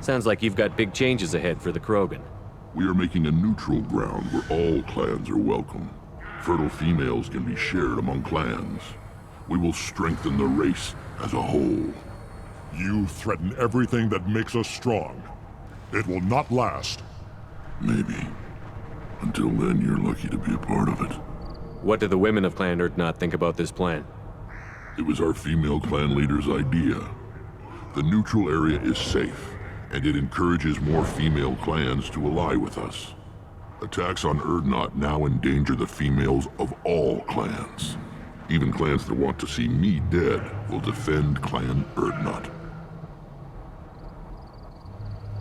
Sounds like you've got big changes ahead for the Krogan. We are making a neutral ground where all clans are welcome. Fertile females can be shared among clans. We will strengthen the race as a whole. You threaten everything that makes us strong. It will not last. Maybe. Until then, you're lucky to be a part of it. What do the women of Clan Urdnot think about this plan? It was our female clan leader's idea. The neutral area is safe, and it encourages more female clans to ally with us. Attacks on Urdnot now endanger the females of all clans. Even clans that want to see me dead will defend Clan Urdnot.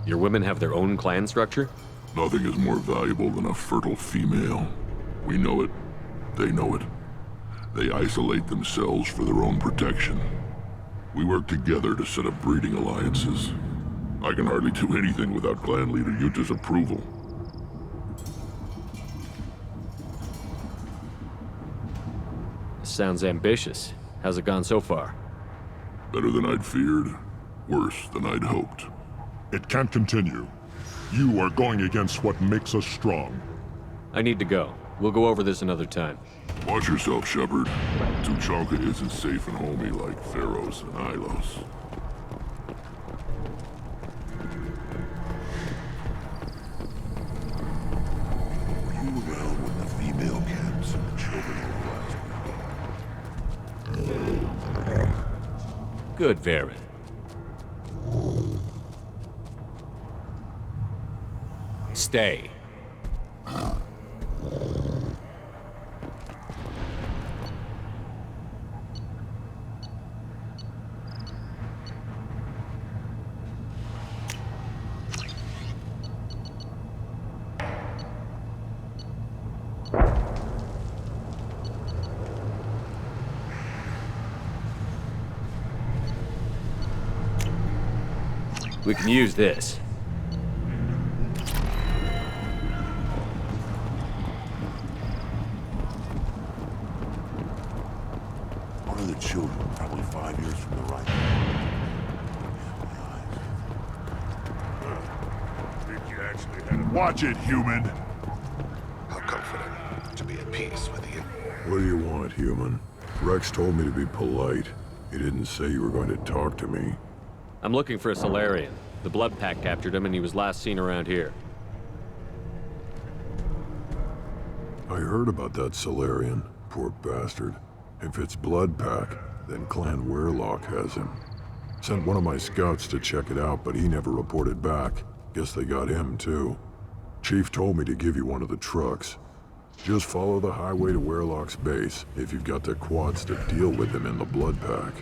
Your women have their own clan structure? Nothing is more valuable than a fertile female. We know it. They know it. They isolate themselves for their own protection. We work together to set up breeding alliances. I can hardly do anything without clan leader Yuta's approval. Sounds ambitious. How's it gone so far? Better than I'd feared. Worse than I'd hoped. It can't continue. You are going against what makes us strong. I need to go. We'll go over this another time. Watch yourself, Shepard. Tuchanka isn't safe and homey like Theros and Ilos. Were you around when the female camps and the children arrived? Good, Varen. Stay. We can use this. One of the children, probably 5 years from the right. Think you actually had it? Watch it, human! How comforting to be at peace with you. What do you want, human? Rex told me to be polite. He didn't say you were going to talk to me. I'm looking for a Solarian. The Blood Pack captured him and he was last seen around here. I heard about that Solarian. Poor bastard. If it's Blood Pack, then Clan Weirlock has him. Sent one of my scouts to check it out, but he never reported back. Guess they got him, too. Chief told me to give you one of the trucks. Just follow the highway to Weirlock's base, if you've got the quads to deal with him in the Blood Pack.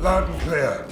Loud and clear.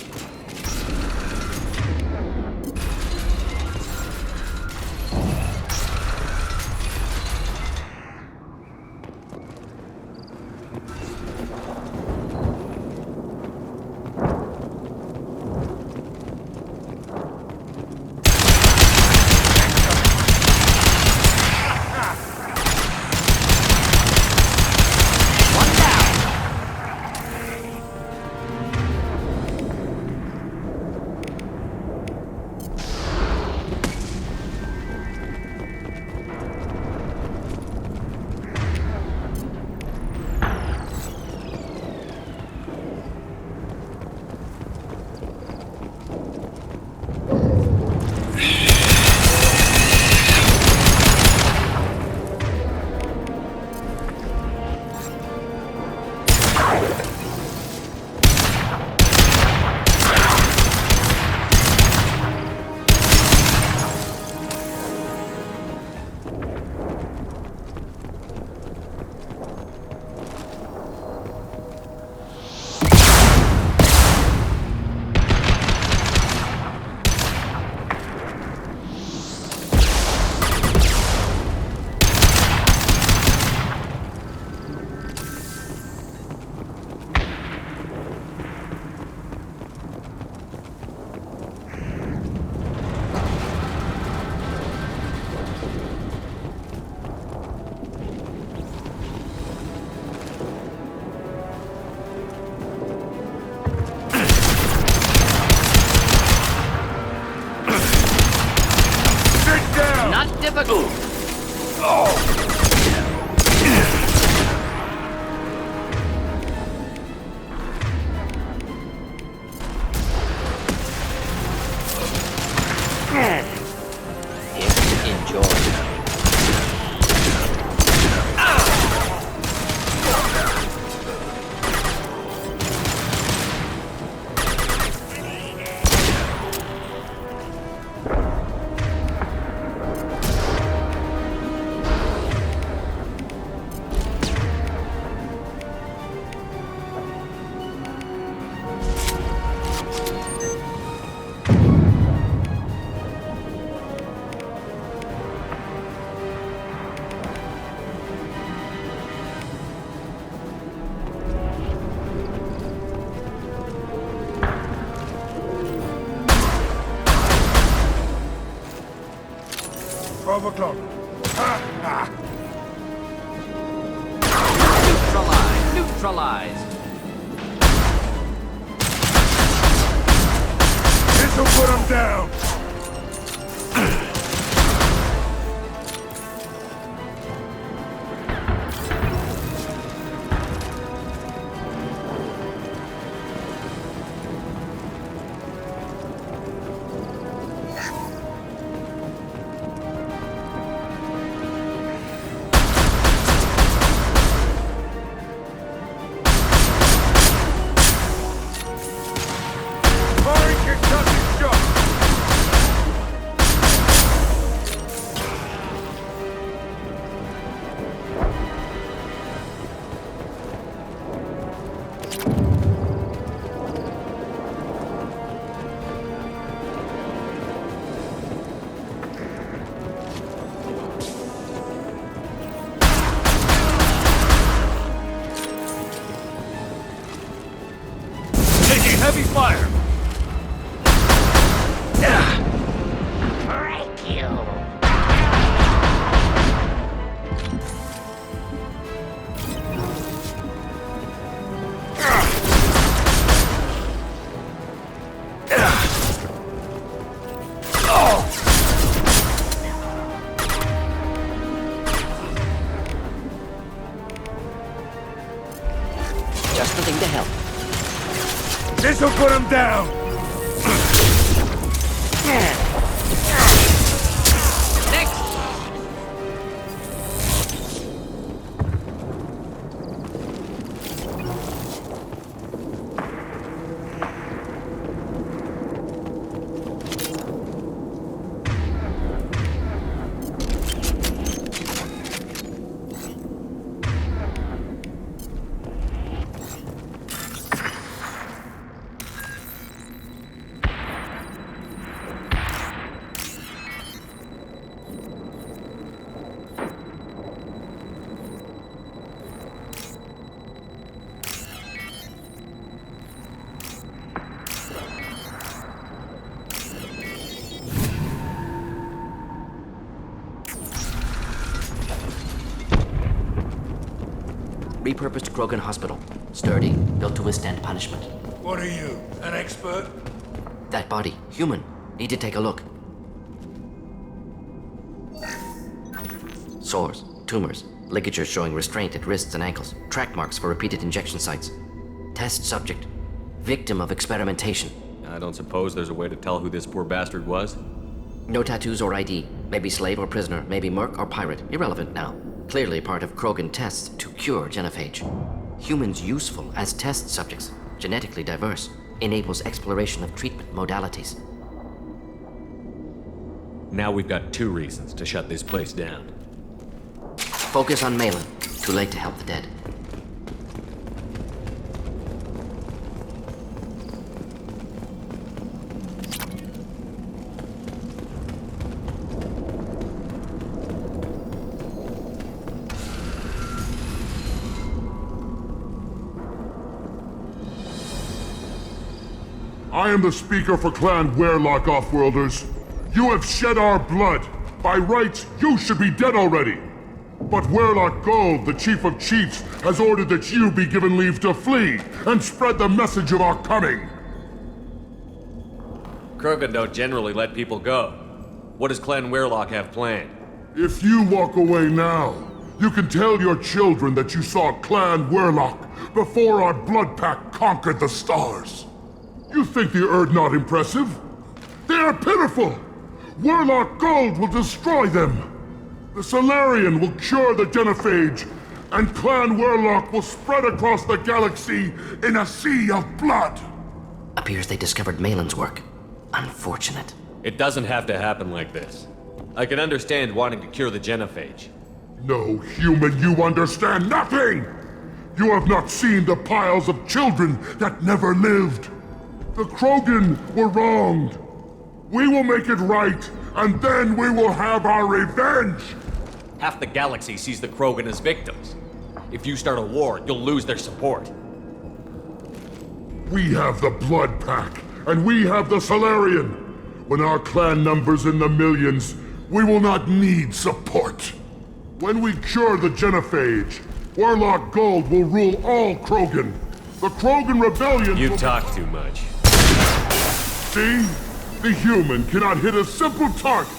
12 o'clock. Neutralize! Neutralize! This'll put him down! Heavy fire! Break you! Just the thing to help. This'll put him down! Next! Repurposed Krogan Hospital. Sturdy, built to withstand punishment. What are you, an expert? That body, human. Need to take a look. Sores, tumors, ligatures showing restraint at wrists and ankles, track marks for repeated injection sites. Test subject. Victim of experimentation. I don't suppose there's a way to tell who this poor bastard was? No tattoos or ID. Maybe slave or prisoner, maybe merc or pirate. Irrelevant now. Clearly part of Krogan tests to cure genophage. Humans useful as test subjects, genetically diverse, enables exploration of treatment modalities. Now we've got 2 reasons to shut this place down. Focus on Malin. Too late to help the dead. I am the speaker for Clan Werelock, Offworlders. You have shed our blood. By rights, you should be dead already. But Werelock Gold, the Chief of Chiefs, has ordered that you be given leave to flee and spread the message of our coming. Krogan don't generally let people go. What does Clan Werelock have planned? If you walk away now, you can tell your children that you saw Clan Werlock before our blood pack conquered the stars. You think the Erd not impressive? They are pitiful! Werlock Gold will destroy them! The Solarian will cure the Genophage, and Clan Werlock will spread across the galaxy in a sea of blood! Appears they discovered Malin's work. Unfortunate. It doesn't have to happen like this. I can understand wanting to cure the Genophage. No, human, you understand nothing! You have not seen the piles of children that never lived. The Krogan were wronged. We will make it right, and then we will have our revenge! Half the galaxy sees the Krogan as victims. If you start a war, you'll lose their support. We have the Blood Pack, and we have the Solarian. When our clan numbers in the millions, we will not need support. When we cure the Genophage, Warlock Gold will rule all Krogan. The Krogan Rebellion You will... talk too much. See? The human cannot hit a simple target.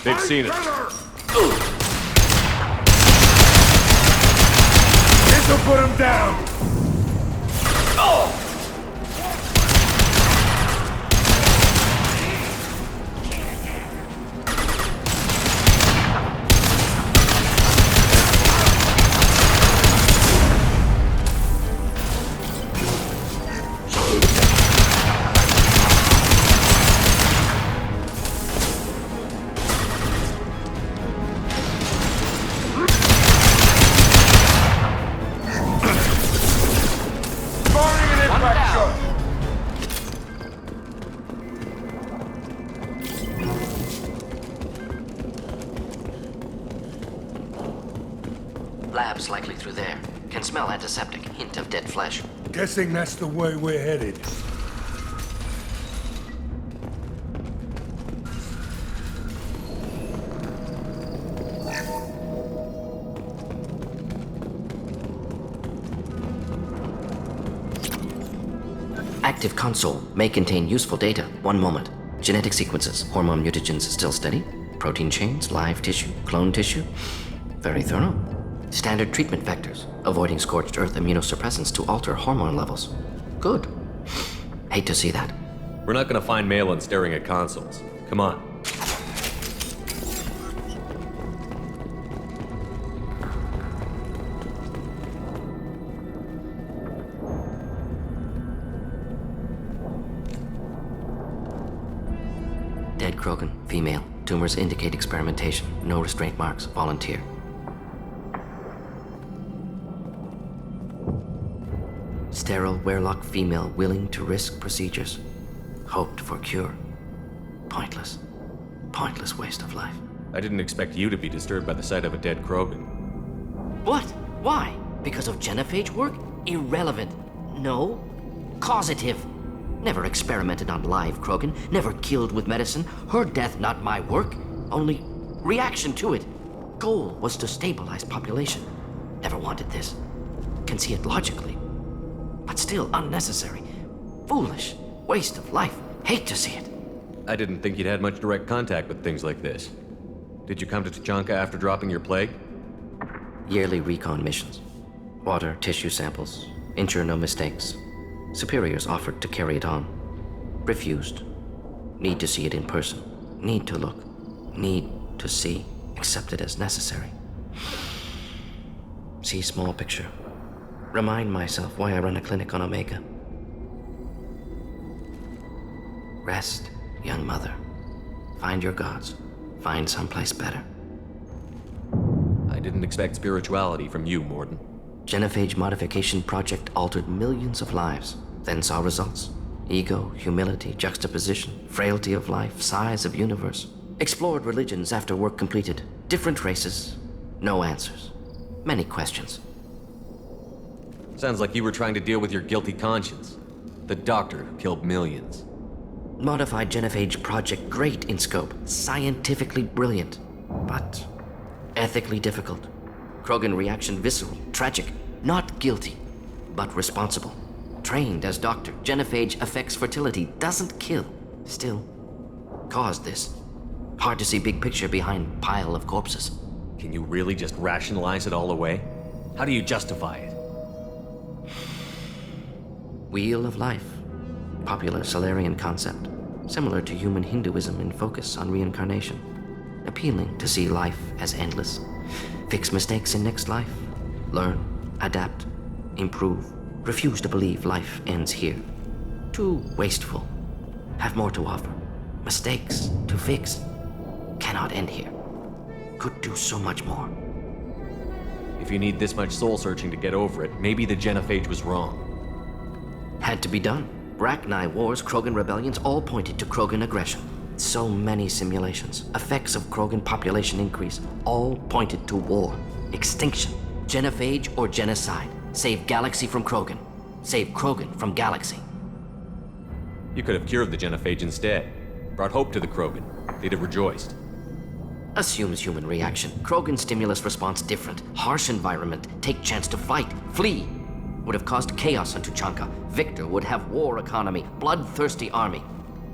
They've seen it. This'll put him down! Lab's likely through there. Can smell antiseptic. Hint of dead flesh. Guessing that's the way we're headed. Active console may contain useful data. One moment. Genetic sequences. Hormone mutagens still steady. Protein chains. Live tissue. Clone tissue. Very thorough. Standard treatment vectors. Avoiding scorched earth immunosuppressants to alter hormone levels. Good. Hate to see that. We're not gonna find Malin staring at consoles. Come on. Dead Krogan, female. Tumors indicate experimentation. No restraint marks. Volunteer. Sterile Werlock female willing to risk procedures. Hoped for cure. Pointless. Pointless waste of life. I didn't expect you to be disturbed by the sight of a dead Krogan. What? Why? Because of Genophage work? Irrelevant. No. Causative. Never experimented on live Krogan. Never killed with medicine. Her death not my work. Only reaction to it. Goal was to stabilize population. Never wanted this. Can see it logically. But still unnecessary. Foolish. Waste of life. Hate to see it. I didn't think you'd had much direct contact with things like this. Did you come to Tachanka after dropping your plague? Yearly recon missions. Water, tissue samples. Ensure no mistakes. Superiors offered to carry it on. Refused. Need to see it in person. Need to look. Need to see. Accept it as necessary. See small picture. Remind myself why I run a clinic on Omega. Rest, young mother. Find your gods. Find someplace better. I didn't expect spirituality from you, Morden. Genophage modification project altered millions of lives, then saw results. Ego, humility, juxtaposition, frailty of life, size of universe. Explored religions after work completed. Different races. No answers. Many questions. Sounds like you were trying to deal with your guilty conscience. The doctor who killed millions. Modified Genophage project great in scope. Scientifically brilliant. But ethically difficult. Krogan reaction visceral, tragic. Not guilty, but responsible. Trained as doctor, genophage affects fertility, doesn't kill. Still, caused this. Hard to see big picture behind pile of corpses. Can you really just rationalize it all away? How do you justify it? Wheel of life. Popular Solarian concept. Similar to human Hinduism in focus on reincarnation. Appealing to see life as endless. Fix mistakes in next life. Learn, adapt, improve. Refuse to believe life ends here. Too wasteful. Have more to offer. Mistakes to fix. Cannot end here. Could do so much more. If you need this much soul searching to get over it, maybe the genophage was wrong. Had to be done. Rachni wars, Krogan rebellions, all pointed to Krogan aggression. So many simulations, effects of Krogan population increase, all pointed to war, extinction, genophage or genocide. Save galaxy from Krogan. Save Krogan from galaxy. You could have cured the genophage instead. Brought hope to the Krogan. They'd have rejoiced. Assumes human reaction. Krogan stimulus response different. Harsh environment. Take chance to fight. Flee. Would have caused chaos on Tuchanka. Victor would have war economy. Bloodthirsty army.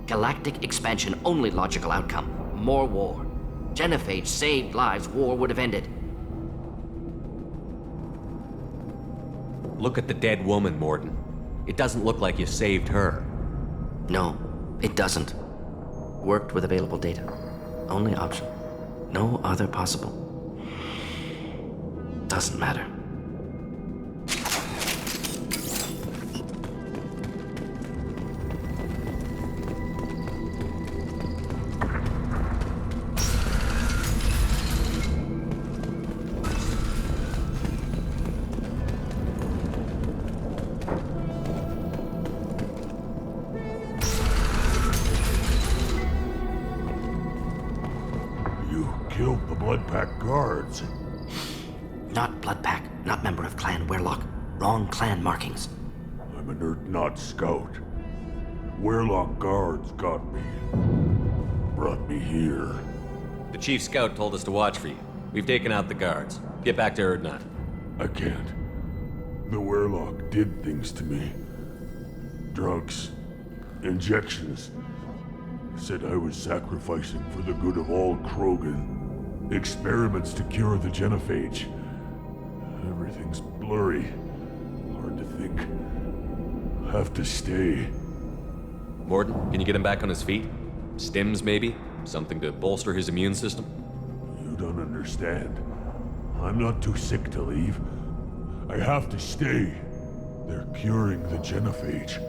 Galactic expansion only logical outcome. More war. Genophage saved lives. War would have ended. Look at the dead woman, Morden. It doesn't look like you saved her. No, it doesn't. Worked with available data. Only option. No other possible. Doesn't matter. Killed the Blood Pack guards. Not Bloodpack, not member of Clan Werlock. Wrong clan markings. I'm an Urdnot scout. Werlock guards got me. Brought me here. The chief scout told us to watch for you. We've taken out the guards. Get back to Urdnot. I can't. The Werlock did things to me. Drugs. Injections. Said I was sacrificing for the good of all Krogan. Experiments to cure the genophage. Everything's blurry. Hard to think. Have to stay. Morden, can you get him back on his feet? Stims, maybe? Something to bolster his immune system? You don't understand. I'm not too sick to leave. I have to stay. They're curing the genophage.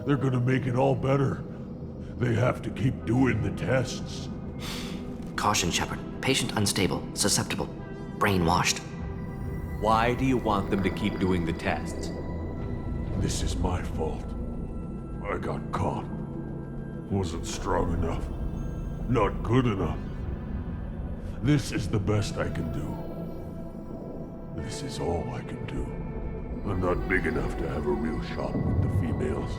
They're gonna make it all better. They have to keep doing the tests. Caution, Shepard. Patient unstable, susceptible, brainwashed. Why do you want them to keep doing the tests? This is my fault. I got caught. Wasn't strong enough. Not good enough. This is the best I can do. This is all I can do. I'm not big enough to have a real shot with the females.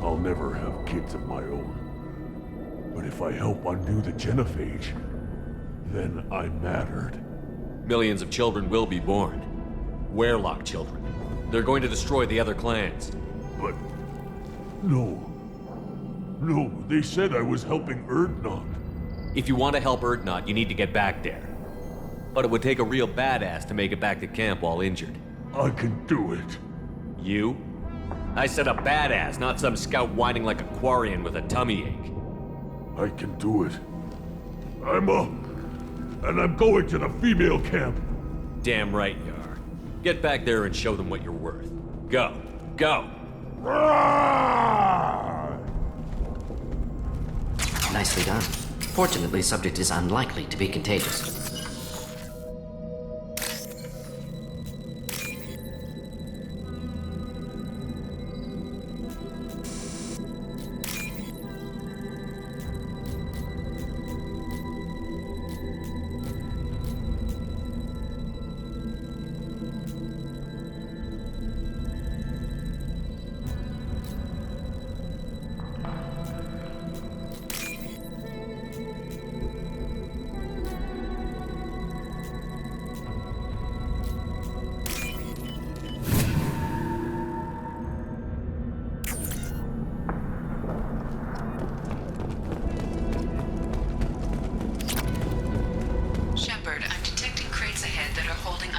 I'll never have kids of my own. But if I help undo the genophage, then I mattered. Millions of children will be born. Werlock children. They're going to destroy the other clans. But... No. No, they said I was helping Urdnot. If you want to help Urdnot, you need to get back there. But it would take a real badass to make it back to camp while injured. I can do it. You? I said a badass, not some scout whining like a Quarian with a tummy ache. I can do it. I'm up. And I'm going to the female camp. Damn right you are. Get back there and show them what you're worth. Go. Go! Nicely done. Fortunately, subject is unlikely to be contagious.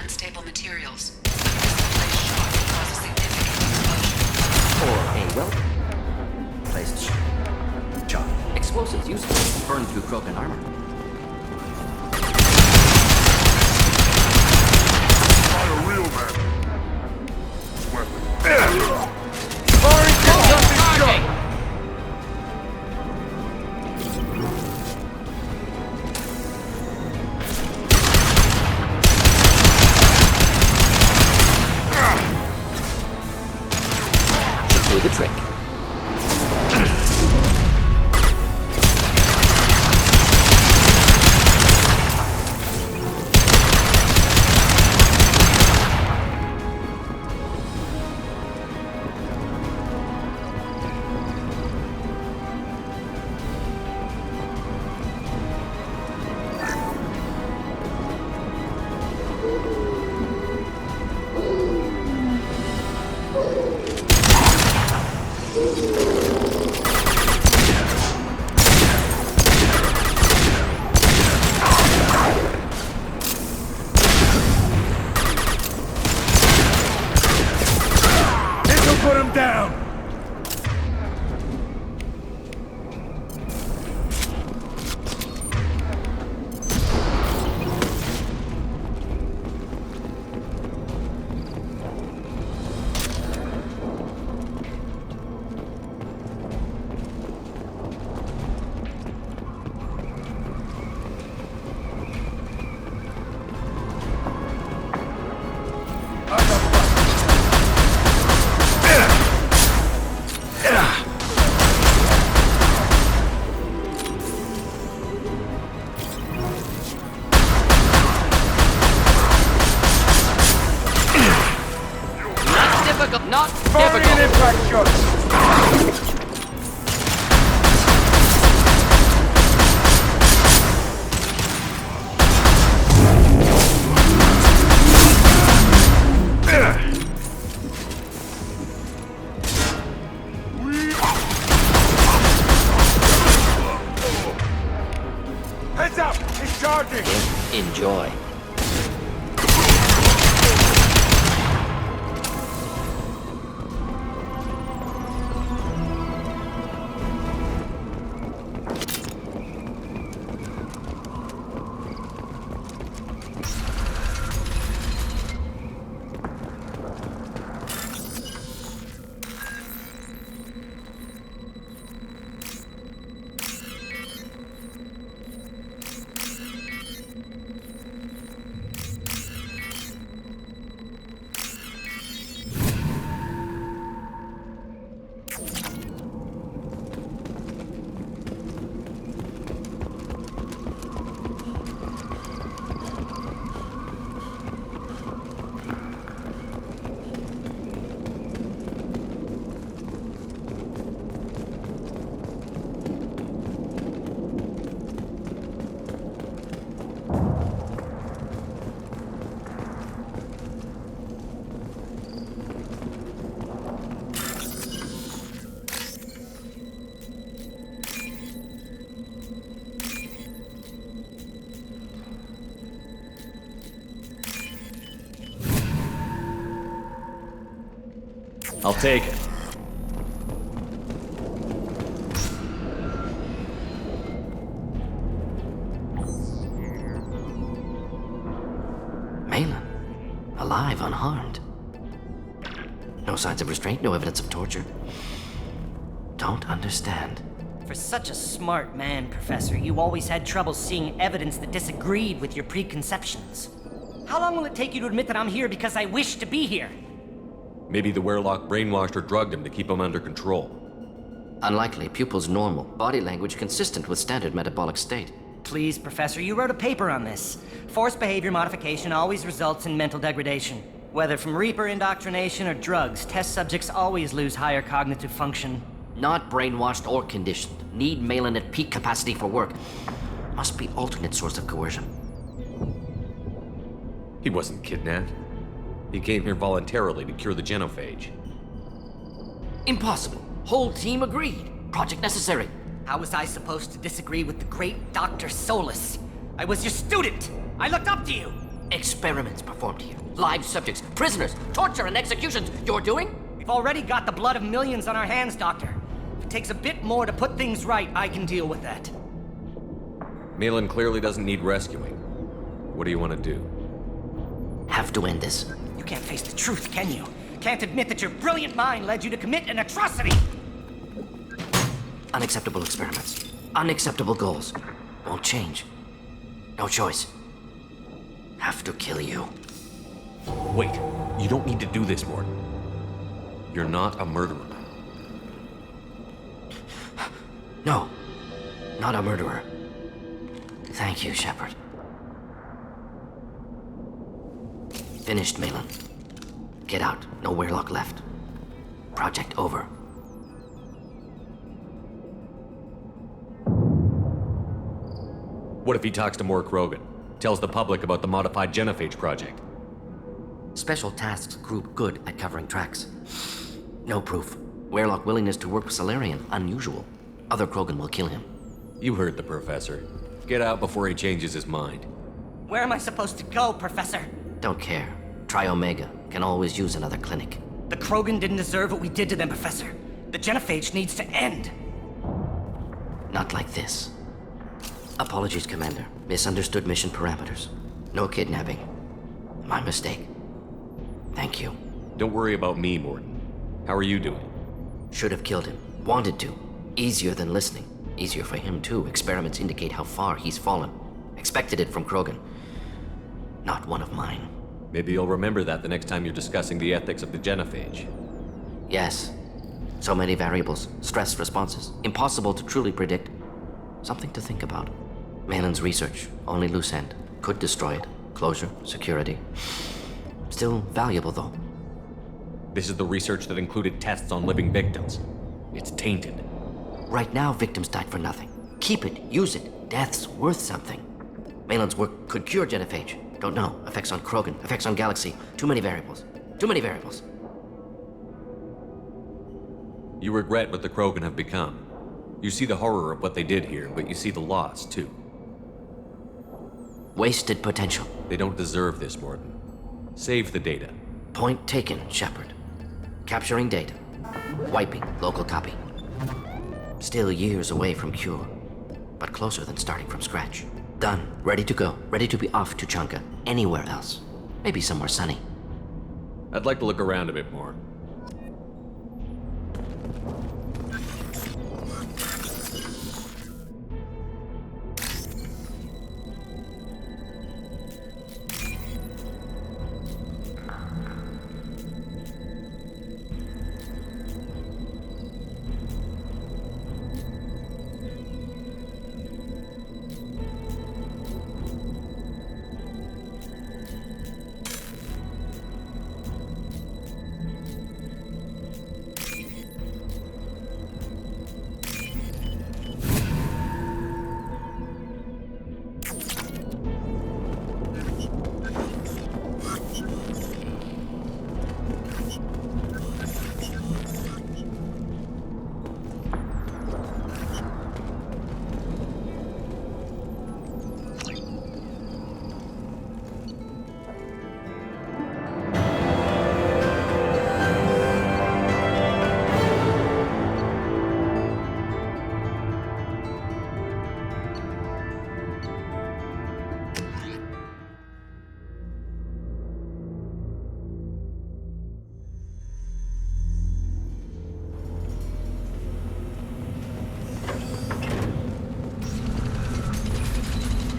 unstable materials. This shock can cause a significant explosion. Or a well-placed shot. Explosives used to burn through Krogan armor. Not a real man. Weapon. Do the trick. Put him down! Not difficult. Impact shots! Heads up! He's charging! Enjoy. I'll take it. Malin, alive, unharmed. No signs of restraint, no evidence of torture. Don't understand. For such a smart man, Professor, you always had trouble seeing evidence that disagreed with your preconceptions. How long will it take you to admit that I'm here because I wish to be here? Maybe the Werlock brainwashed or drugged him to keep him under control. Unlikely. Pupil's normal. Body language consistent with standard metabolic state. Please, Professor, you wrote a paper on this. Forced behavior modification always results in mental degradation. Whether from Reaper indoctrination or drugs, test subjects always lose higher cognitive function. Not brainwashed or conditioned. Need Malin at peak capacity for work. Must be alternate source of coercion. He wasn't kidnapped. He came here voluntarily to cure the genophage. Impossible. Whole team agreed. Project necessary. How was I supposed to disagree with the great Dr. Solus? I was your student! I looked up to you! Experiments performed here. Live subjects, prisoners, torture and executions. You're doing? We've already got the blood of millions on our hands, Doctor. If it takes a bit more to put things right, I can deal with that. Malin clearly doesn't need rescuing. What do you want to do? Have to end this. You can't face the truth, can you? Can't admit that your brilliant mind led you to commit an atrocity! Unacceptable experiments. Unacceptable goals. Won't change. No choice. Have to kill you. Wait, you don't need to do this, Morton. You're not a murderer. No. Not a murderer. Thank you, Shepard. Finished, Malin. Get out. No Weirlock left. Project over. What if he talks to Mort Krogan? Tells the public about the modified genophage project? Special Tasks Group good at covering tracks. No proof. Weirlock willingness to work with Salarian, unusual. Other Krogan will kill him. You heard the Professor. Get out before he changes his mind. Where am I supposed to go, Professor? Don't care. Try Omega. Can always use another clinic. The Krogan didn't deserve what we did to them, Professor. The genophage needs to end. Not like this. Apologies, Commander. Misunderstood mission parameters. No kidnapping. My mistake. Thank you. Don't worry about me, Morton. How are you doing? Should have killed him. Wanted to. Easier than listening. Easier for him, too. Experiments indicate how far he's fallen. Expected it from Krogan. Not one of mine. Maybe you'll remember that the next time you're discussing the ethics of the genophage. Yes. So many variables. Stress responses. Impossible to truly predict. Something to think about. Malin's research. Only loose end. Could destroy it. Closure. Security. Still valuable, though. This is the research that included tests on living victims. It's tainted. Right now, victims died for nothing. Keep it. Use it. Death's worth something. Malin's work could cure genophage. Don't know. Effects on Krogan. Effects on Galaxy. Too many variables. Too many variables. You regret what the Krogan have become. You see the horror of what they did here, but you see the loss, too. Wasted potential. They don't deserve this, Morton. Save the data. Point taken, Shepard. Capturing data. Wiping local copy. Still years away from cure, but closer than starting from scratch. Done. Ready to go. Ready to be off to Chunka. Anywhere else. Maybe somewhere sunny. I'd like to look around a bit more.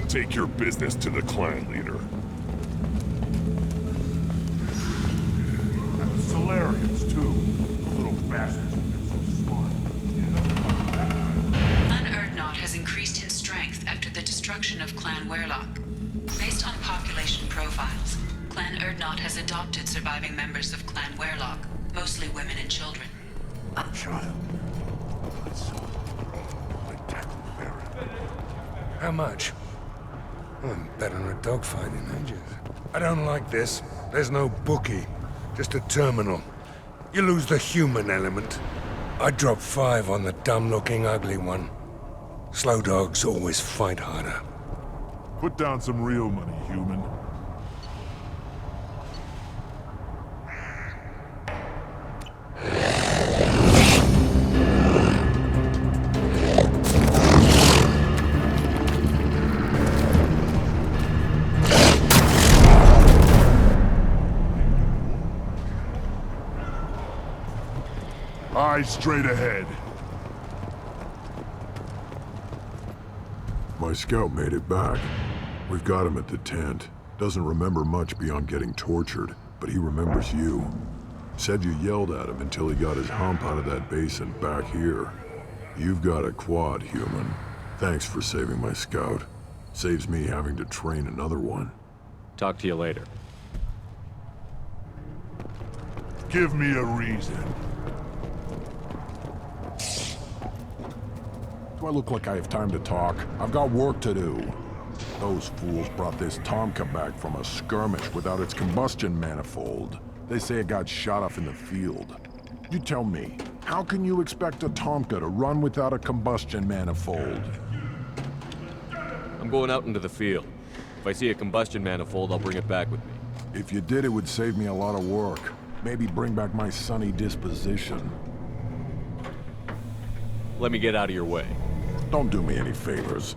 Take your business to the clan leader. And the Solarians, too. Little bastards have been so smart. Clan Urdnot has increased in strength after the destruction of Clan Weirlock. Based on population profiles, Clan Urdnot has adopted surviving members of Clan Weirlock, mostly women and children. Child. I saw. I tackled Barrett. How much? I'm betting on a dogfight in ages. I don't like this. There's no bookie, just a terminal. You lose the human element. I drop 5 on the dumb-looking ugly one. Slow dogs always fight harder. Put down some real money, human. eyes straight ahead. My scout made it back. We've got him at the tent. Doesn't remember much beyond getting tortured, but he remembers you. Said you yelled at him until he got his hump out of that basin back here. You've got a quad, human. Thanks for saving my scout. Saves me having to train another one. Talk to you later. Give me a reason. Do I look like I have time to talk? I've got work to do. Those fools brought this Tomka back from a skirmish without its combustion manifold. They say it got shot off in the field. You tell me, how can you expect a Tomka to run without a combustion manifold? I'm going out into the field. If I see a combustion manifold, I'll bring it back with me. If you did, it would save me a lot of work. Maybe bring back my sunny disposition. Let me get out of your way. Don't do me any favors.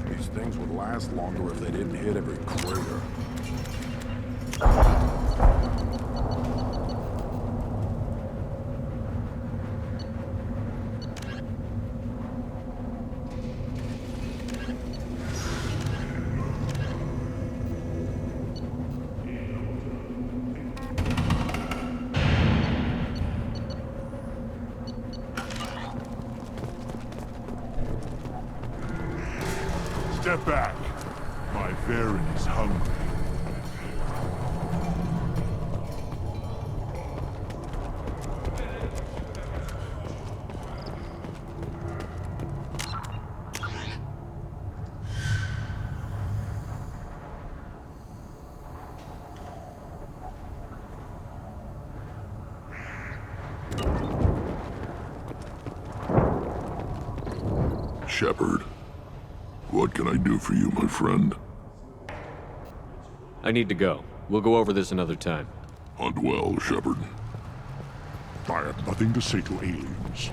These things would last longer if they didn't hit every crater. Step back. My Baron is hungry. Shepard. What can I do for you, my friend? I need to go. We'll go over this another time. Hunt well, Shepard. I have nothing to say to aliens.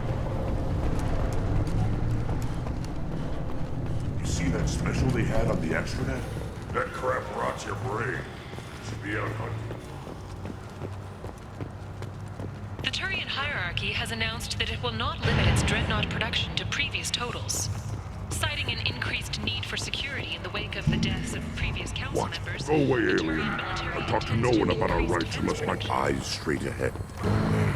You see that special they had on the extranet? That crap rots your brain. Should be out hunting. The Turian hierarchy has announced that it will not limit its Dreadnought production to previous totals. Citing an increased need for security in the wake of the deaths of previous council members. Go away, the alien. Turian military I talk to no intends one about our increase rights unless my eyes straight ahead. Go away.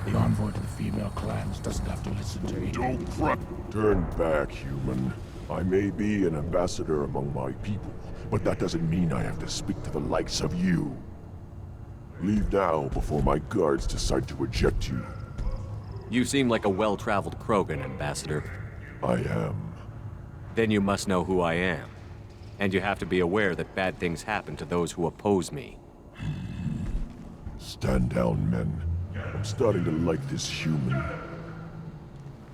The envoy to the female clans doesn't have to listen to you. Don't cry. Turn back, human. I may be an ambassador among my people, but that doesn't mean I have to speak to the likes of you. Leave now before my guards decide to eject you. You seem like a well-traveled Krogan, Ambassador. I am. Then you must know who I am. And you have to be aware that bad things happen to those who oppose me. Stand down, men. I'm starting to like this human.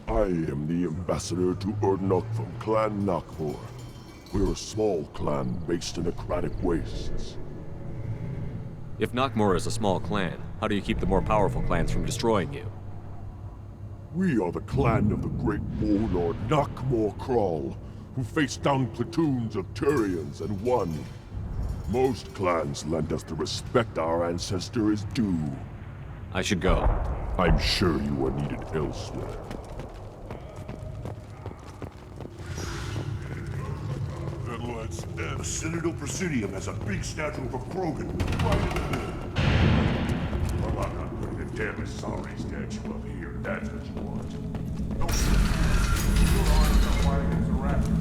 I am the ambassador to Urdnot from Clan Nakmor. We're a small clan based in aquatic wastes. If Nakmor is a small clan, how do you keep the more powerful clans from destroying you? We are the clan of the great warlord Nakmor Crawl, who faced down platoons of Turians and won. Most clans lend us the respect our ancestor is due. I should go. I'm sure you are needed elsewhere. Then let's end. The Citadel Presidium has a big statue of a Krogan right in the middle. Well, I'm not putting a damn sorry statue up here. That's what you want. No, your arms are fighting against the raptor.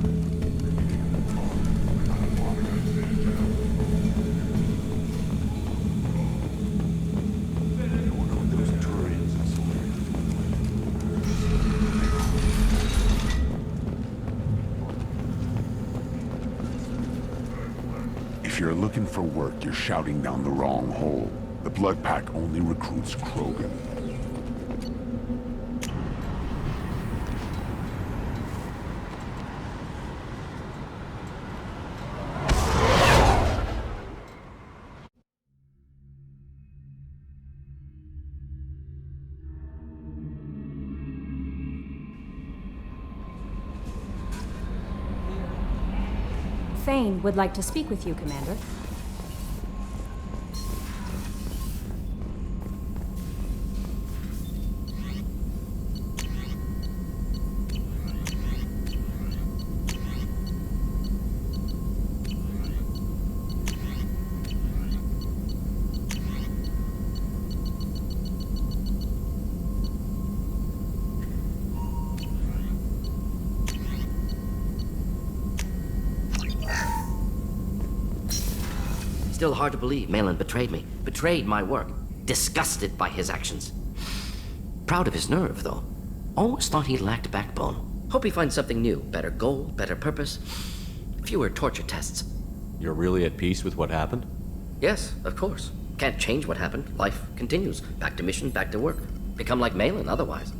If you're looking for work, you're shouting down the wrong hole. The Blood Pack only recruits Krogan. Thane would like to speak with you, Commander. Still hard to believe Malin betrayed me, betrayed my work, disgusted by his actions. Proud of his nerve, though. Always thought he lacked backbone. Hope he finds something new, better goal, better purpose, fewer torture tests. You're really at peace with what happened? Yes, of course. Can't change what happened. Life continues. Back to mission, back to work. Become like Malin otherwise.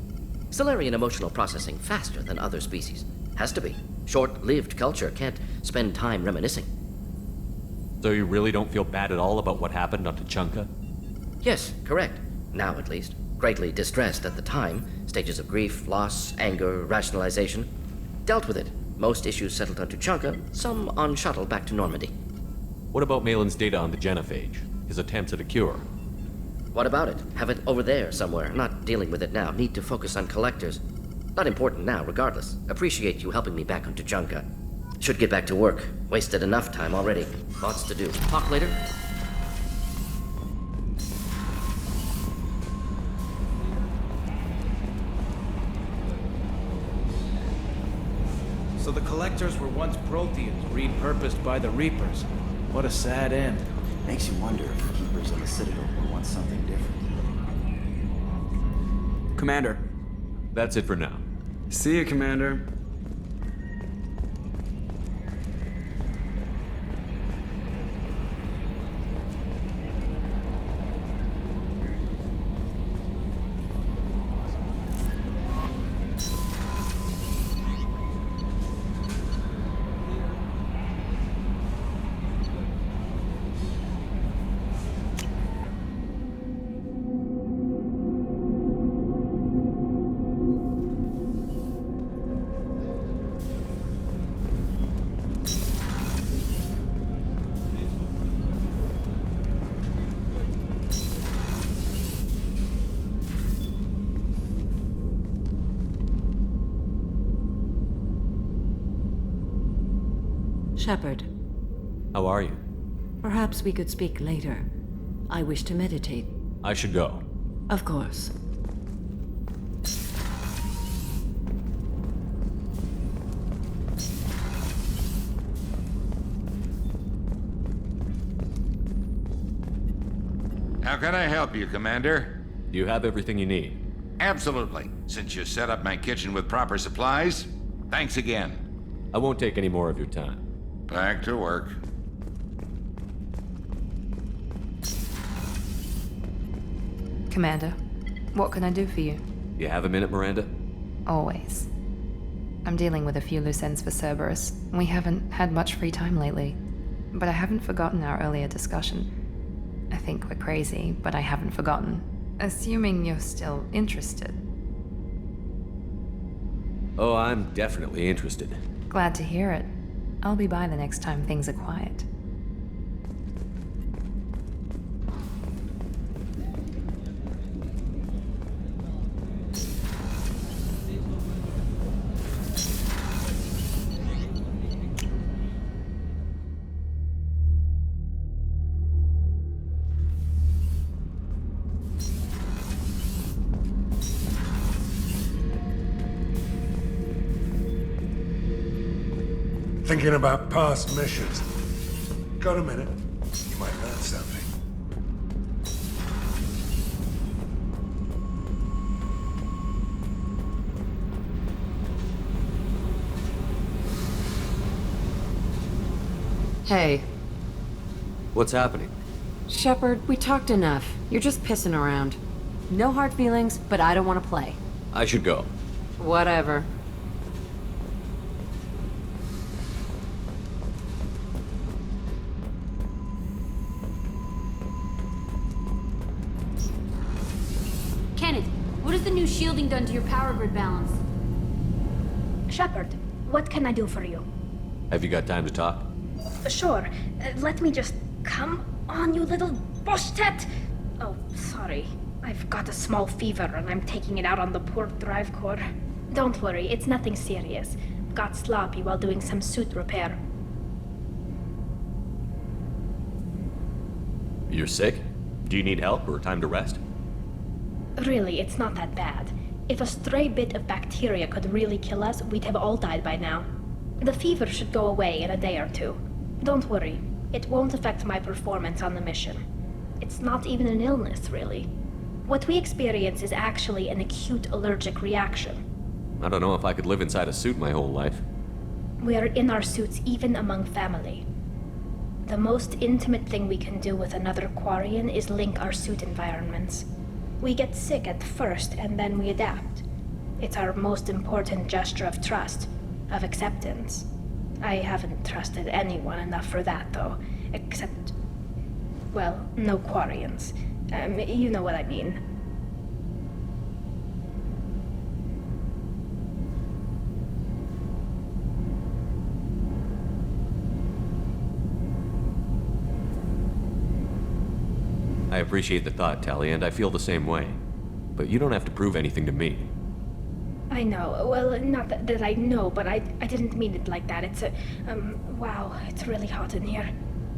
Solarian emotional processing faster than other species. Has to be. Short-lived culture can't spend time reminiscing. So you really don't feel bad at all about what happened on Tuchanka? Yes, correct. Now at least. Greatly distressed at the time. Stages of grief, loss, anger, rationalization. Dealt with it. Most issues settled on Tuchanka, some on shuttle back to Normandy. What about Malin's data on the genophage? His attempts at a cure? What about it? Have it over there somewhere. Not dealing with it now. Need to focus on collectors. Not important now, regardless. Appreciate you helping me back on Tuchanka. Should get back to work. Wasted enough time already. Lots to do. Talk later? So the Collectors were once Protheans, repurposed by the Reapers. What a sad end. Makes you wonder if the Keepers of the Citadel will want something different. Commander. That's it for now. See you, Commander. Shepard. How are you? Perhaps we could speak later. I wish to meditate. I should go. Of course. How can I help you, Commander? Do you have everything you need? Absolutely. Since you set up my kitchen with proper supplies, thanks again. I won't take any more of your time. Back to work. Commander, what can I do for you? You have a minute, Miranda? Always. I'm dealing with a few loose ends for Cerberus. We haven't had much free time lately. But I haven't forgotten our earlier discussion. I think we're crazy, but I haven't forgotten. Assuming you're still interested. Oh, I'm definitely interested. Glad to hear it. I'll be by the next time things are quiet. Thinking about past missions. Got a minute? You might learn something. Hey. What's happening? Shepard, we talked enough. You're just pissing around. No hard feelings, but I don't want to play. I should go. Whatever. Kenneth, what has the new shielding done to your power grid balance? Shepard, what can I do for you? Have you got time to talk? Sure. Let me just... Come on, you little boshtet! Oh, sorry. I've got a small fever and I'm taking it out on the poor drive core. Don't worry, it's nothing serious. Got sloppy while doing some suit repair. You're sick? Do you need help or time to rest? Really, it's not that bad. If a stray bit of bacteria could really kill us, we'd have all died by now. The fever should go away in a day or two. Don't worry. It won't affect my performance on the mission. It's not even an illness, really. What we experience is actually an acute allergic reaction. I don't know if I could live inside a suit my whole life. We are in our suits even among family. The most intimate thing we can do with another Quarian is link our suit environments. We get sick at first, and then we adapt. It's our most important gesture of trust, of acceptance. I haven't trusted anyone enough for that, though. Except... well, no Quarians. You know what I mean. I appreciate the thought, Tally, and I feel the same way. But you don't have to prove anything to me. I know. Well, not that I know, but I didn't mean it like that. It's a... wow, it's really hot in here.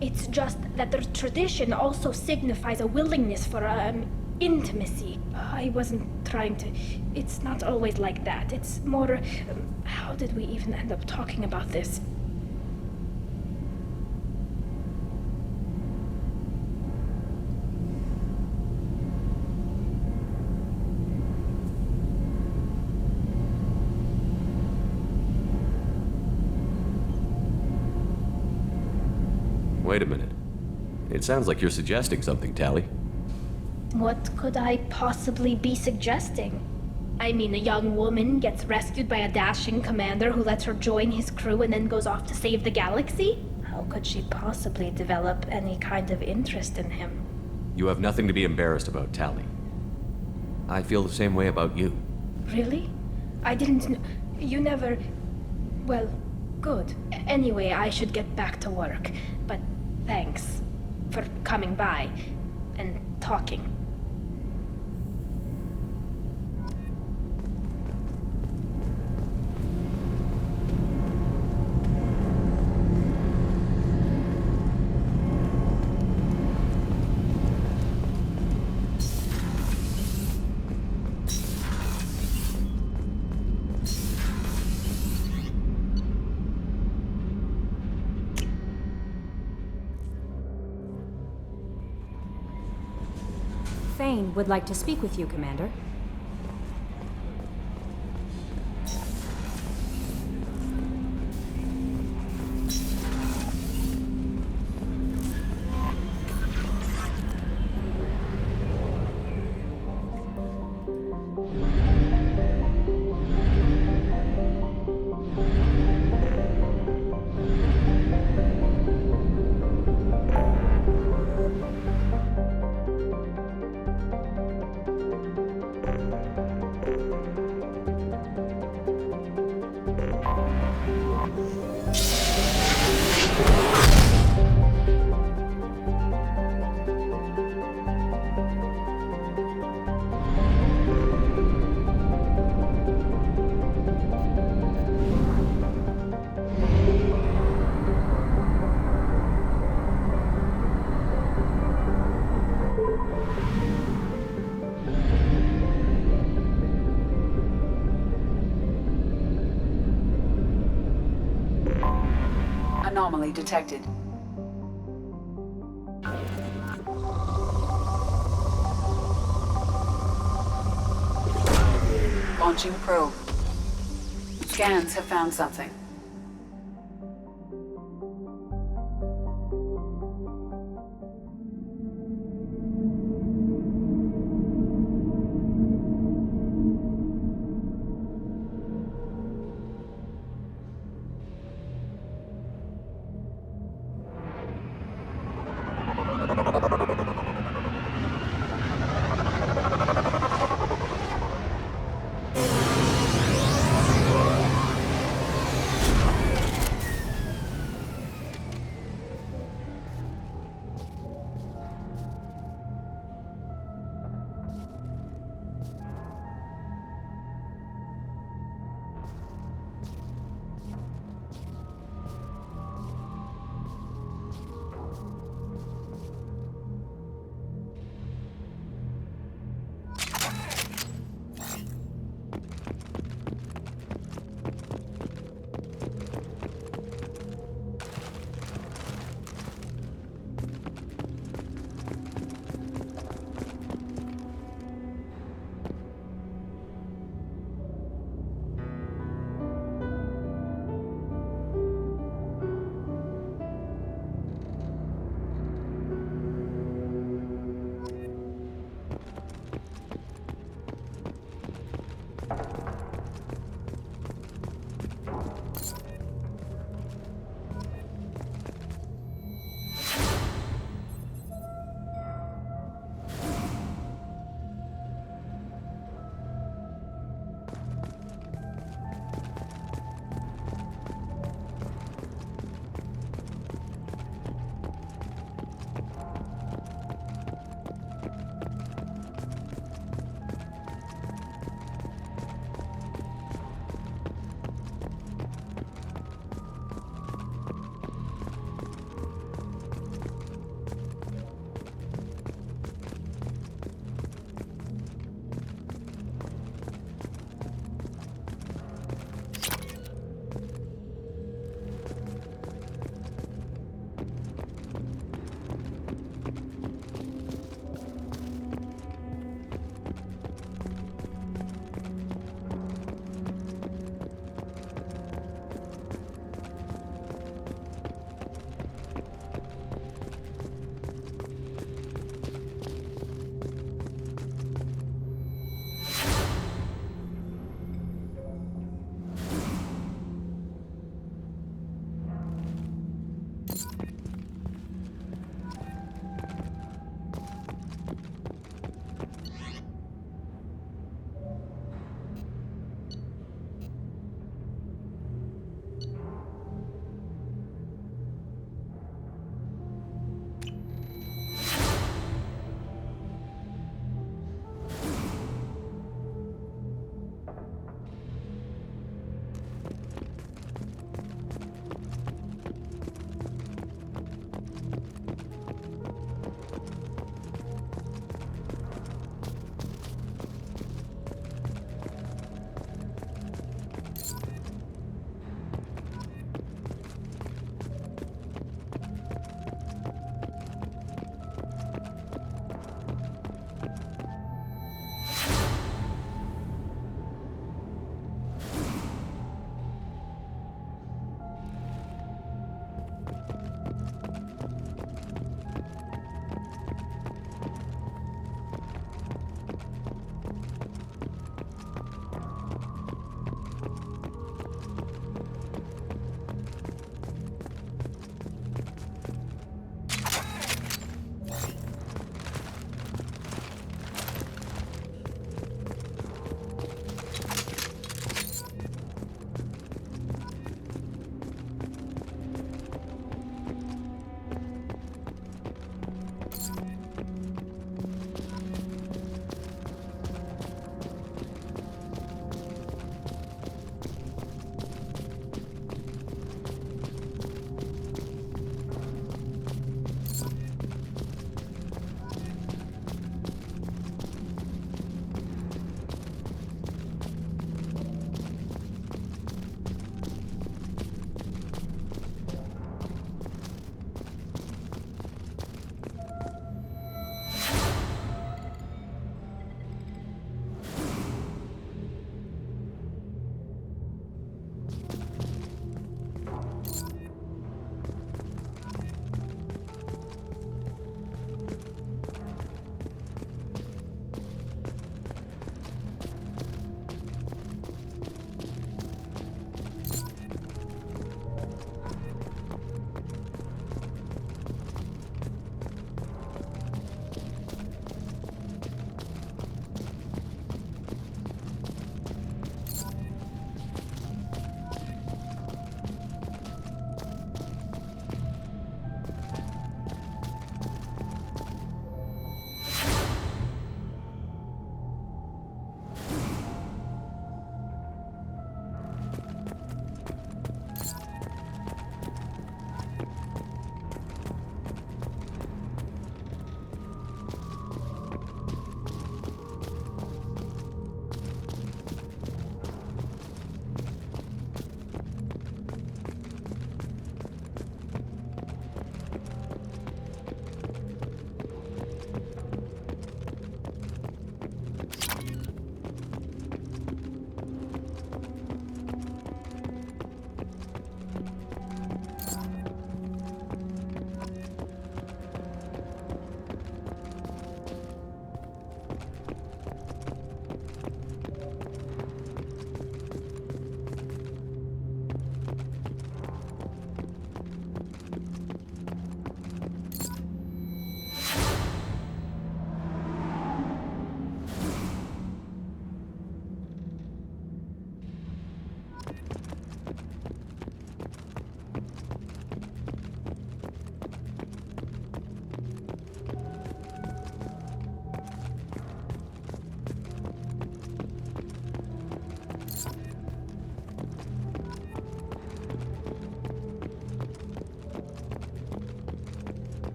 It's just that the tradition also signifies a willingness for, intimacy. I wasn't trying to... It's not always like that. It's more... how did we even end up talking about this? Wait a minute. It sounds like you're suggesting something, Tally. What could I possibly be suggesting? I mean, a young woman gets rescued by a dashing commander who lets her join his crew and then goes off to save the galaxy? How could she possibly develop any kind of interest in him? You have nothing to be embarrassed about, Tally. I feel the same way about you. Really? I didn't know... You never... Well, good. Anyway, I should get back to work. But thanks for coming by and talking. Fane would like to speak with you, Commander. Anomaly detected. Launching probe. Scans have found something.